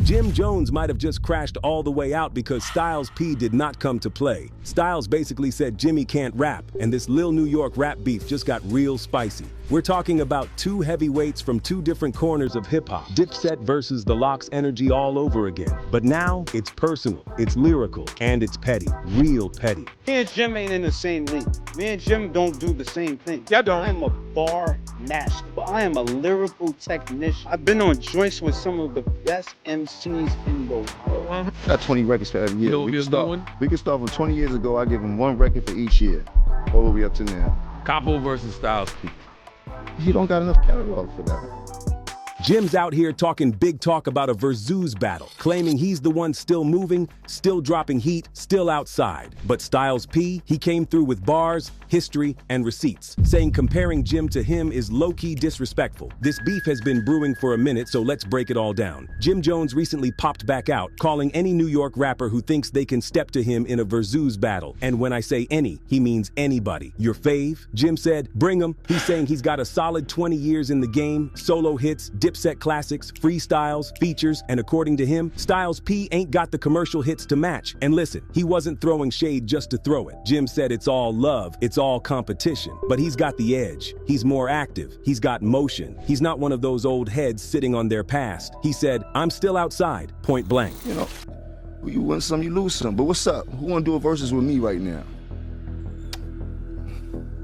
Jim Jones might have just crashed all the way out because Styles P did not come to play. Styles basically said Jimmy can't rap, and this Lil New York rap beef just got real spicy. We're talking about two heavyweights from two different corners of hip-hop. Dipset versus the Lox energy all over again. But now, it's personal, it's lyrical, and it's petty. Real petty. Me and Jim ain't in the same league. Me and Jim don't do the same thing. Yeah, I don't. I am a bar master, but I am a lyrical technician. I've been on joints with some of the best MCs in the world. Got 20 records for every year. Yo, We you're can start doing? from 20 years ago. I give him one record for each year, all the way up to now. Capo versus Styles P. He don't got enough catalog for that. Jim's out here talking big talk about a versus battle, claiming he's the one still moving, still dropping heat, still outside. But Styles P, he came through with bars, history, and receipts, saying comparing Jim to him is low-key disrespectful. This beef has been brewing for a minute, so let's break it all down. Jim Jones recently popped back out, calling any New York rapper who thinks they can step to him in a versus battle. And when I say any, he means anybody. Your fave? Jim said, bring him. He's saying he's got a solid 20 years in the game, solo hits, Dipset classics, freestyles, features, and according to him, Styles P ain't got the commercial hits to match. And listen, he wasn't throwing shade just to throw it. Jim said it's all love, it's all competition. But he's got the edge. He's more active. He's got motion. He's not one of those old heads sitting on their past. He said, I'm still outside, point blank. You know, you win some, you lose some. But what's up? Who wanna do a versus with me right now?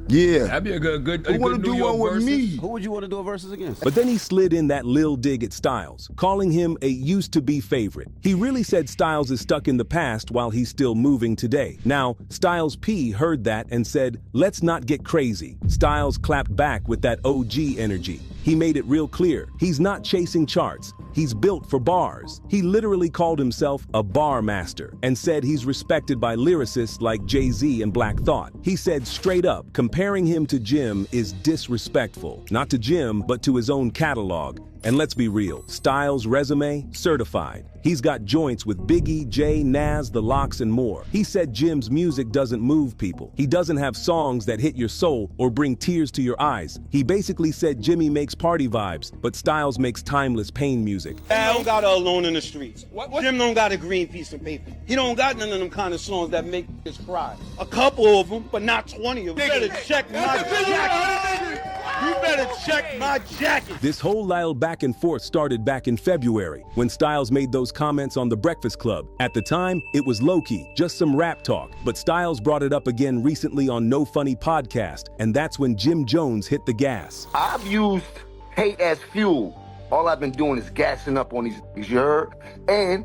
Yeah. That'd be a good Who wanna do one with me? Who would you want to do a versus against? But then he slid in that lil dig at Styles, calling him a used-to-be favorite. He really said Styles is stuck in the past while he's still moving today. Now, Styles P heard that and said, let's not get crazy. Styles clapped back with that OG energy. He made it real clear, he's not chasing charts. He's built for bars. He literally called himself a bar master and said he's respected by lyricists like Jay-Z and Black Thought. He said straight up, comparing him to Jim is disrespectful. Not to Jim, but to his own catalog. And let's be real, Styles' resume, certified. He's got joints with Biggie, Jay, Nas, The Lox, and more. He said Jim's music doesn't move people. He doesn't have songs that hit your soul or bring tears to your eyes. He basically said Jimmy makes party vibes, but Styles makes timeless pain music. I don't got a Alone in the Streets. Jim don't got a green piece of paper. He don't got none of them kind of songs that make us cry. A couple of them, but not 20 of them. You better check my jacket. You better check my jacket. This whole Lyle back and forth started back in February when Styles made those comments on The Breakfast Club. At the time, it was low-key, just some rap talk, but Styles brought it up again recently on No Funny Podcast, and that's when Jim Jones hit the gas. I've used hate as fuel. All I've been doing is gassing up on these niggas, you heard? And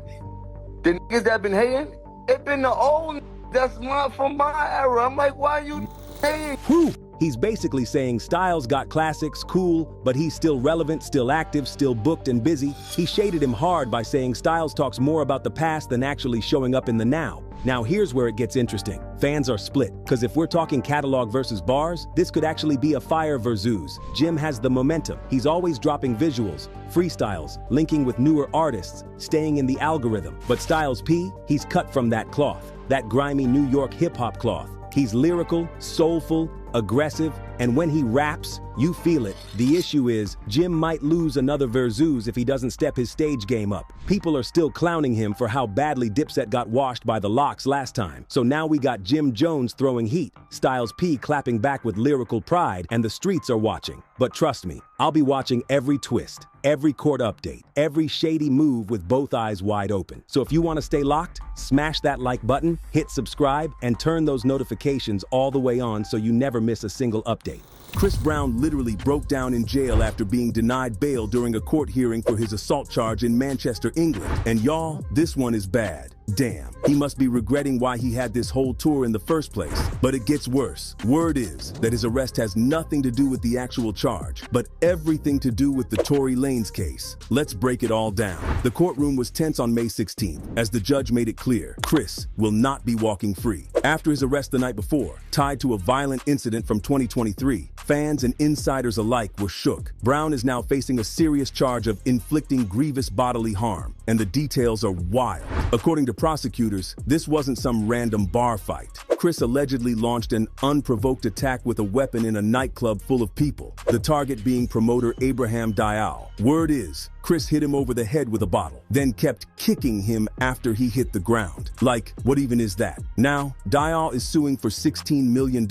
the niggas that been hating, it been the old that's from my era. I'm like, why you hating? Whew! He's basically saying Styles got classics, cool, but he's still relevant, still active, still booked and busy. He shaded him hard by saying Styles talks more about the past than actually showing up in the now. Now here's where it gets interesting. Fans are split, because if we're talking catalog versus bars, this could actually be a fire versus. Jim has the momentum. He's always dropping visuals, freestyles, linking with newer artists, staying in the algorithm. But Styles P, he's cut from that cloth, that grimy New York hip-hop cloth. He's lyrical, soulful, aggressive, and when he raps, you feel it. The issue is, Jim might lose another versus if he doesn't step his stage game up. People are still clowning him for how badly Dipset got washed by the Lox last time. So now we got Jim Jones throwing heat, Styles P clapping back with lyrical pride, and the streets are watching. But trust me, I'll be watching every twist, every court update, every shady move with both eyes wide open. So if you want to stay locked, smash that like button, hit subscribe, and turn those notifications all the way on so you never miss a single update. Chris Brown literally broke down in jail after being denied bail during a court hearing for his assault charge in Manchester, England. And y'all, this one is bad. Damn, he must be regretting why he had this whole tour in the first place. But it gets worse. Word is that his arrest has nothing to do with the actual charge, but everything to do with the Tory Lanez case. Let's break it all down. The courtroom was tense on May 16th, as the judge made it clear Chris will not be walking free. After his arrest the night before, tied to a violent incident from 2023, fans and insiders alike were shook. Brown is now facing a serious charge of inflicting grievous bodily harm, and the details are wild. According to prosecutors, this wasn't some random bar fight. Chris allegedly launched an unprovoked attack with a weapon in a nightclub full of people, the target being promoter Abraham Dial. Word is, Chris hit him over the head with a bottle, then kept kicking him after he hit the ground. Like, what even is that? Now, Dial is suing for $16 million,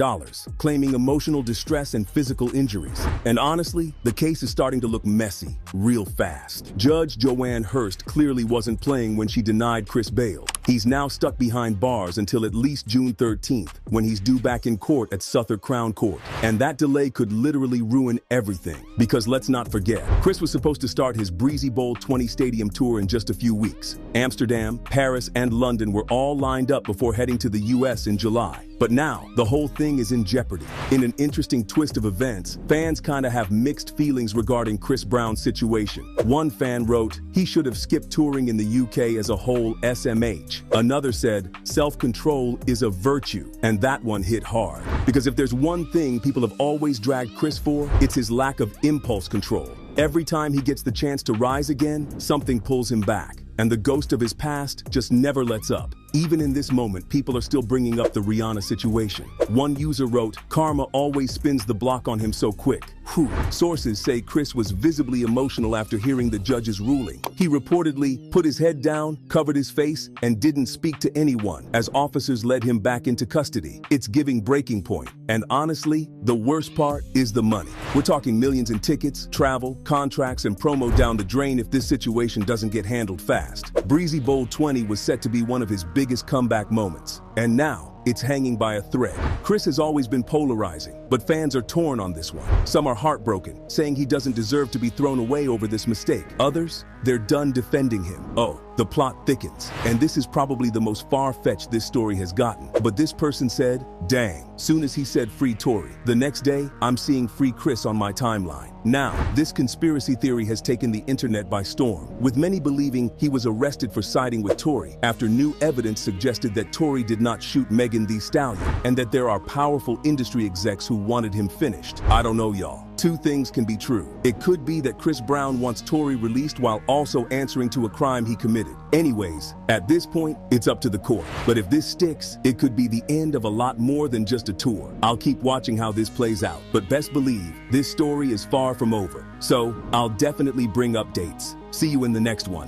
claiming emotional distress and physical injuries. And honestly, the case is starting to look messy, real fast. Judge Joanne Hurst clearly wasn't playing when she denied Chris bail. He's now stuck behind bars until at least June 13th, when he's due back in court at Southwark Crown Court. And that delay could literally ruin everything. Because let's not forget, Chris was supposed to start his Breezy Bowl 20 stadium tour in just a few weeks. Amsterdam, Paris, and London were all lined up before heading to the US in July. But now, the whole thing is in jeopardy. In an interesting twist of events, fans kinda have mixed feelings regarding Chris Brown's situation. One fan wrote, he should have skipped touring in the UK as a whole SMH. Another said, self-control is a virtue. And that one hit hard. Because if there's one thing people have always dragged Chris for, it's his lack of impulse control. Every time he gets the chance to rise again, something pulls him back. And the ghost of his past just never lets up. Even in this moment, people are still bringing up the Rihanna situation. One user wrote, karma always spins the block on him so quick. Whew. Sources say Chris was visibly emotional after hearing the judge's ruling. He reportedly put his head down, covered his face, and didn't speak to anyone as officers led him back into custody. It's giving breaking point. And honestly, the worst part is the money. We're talking millions in tickets, travel, contracts, and promo down the drain if this situation doesn't get handled fast. Breezy Bowl 20 was set to be one of his biggest comeback moments. And now, it's hanging by a thread. Chris has always been polarizing, but fans are torn on this one. Some are heartbroken, saying he doesn't deserve to be thrown away over this mistake. Others, they're done defending him. Oh, the plot thickens. And this is probably the most far-fetched this story has gotten. But this person said, dang, soon as he said free Tory, the next day, I'm seeing free Chris on my timeline. Now, this conspiracy theory has taken the internet by storm, with many believing he was arrested for siding with Tory after new evidence suggested that Tory did not shoot Megan Thee Stallion, and that there are powerful industry execs who wanted him finished. I don't know, y'all. Two things can be true. It could be that Chris Brown wants Tory released while also answering to a crime he committed. Anyways, at this point, it's up to the court. But if this sticks, it could be the end of a lot more than just a tour. I'll keep watching how this plays out, but best believe, this story is far from over. So, I'll definitely bring updates. See you in the next one.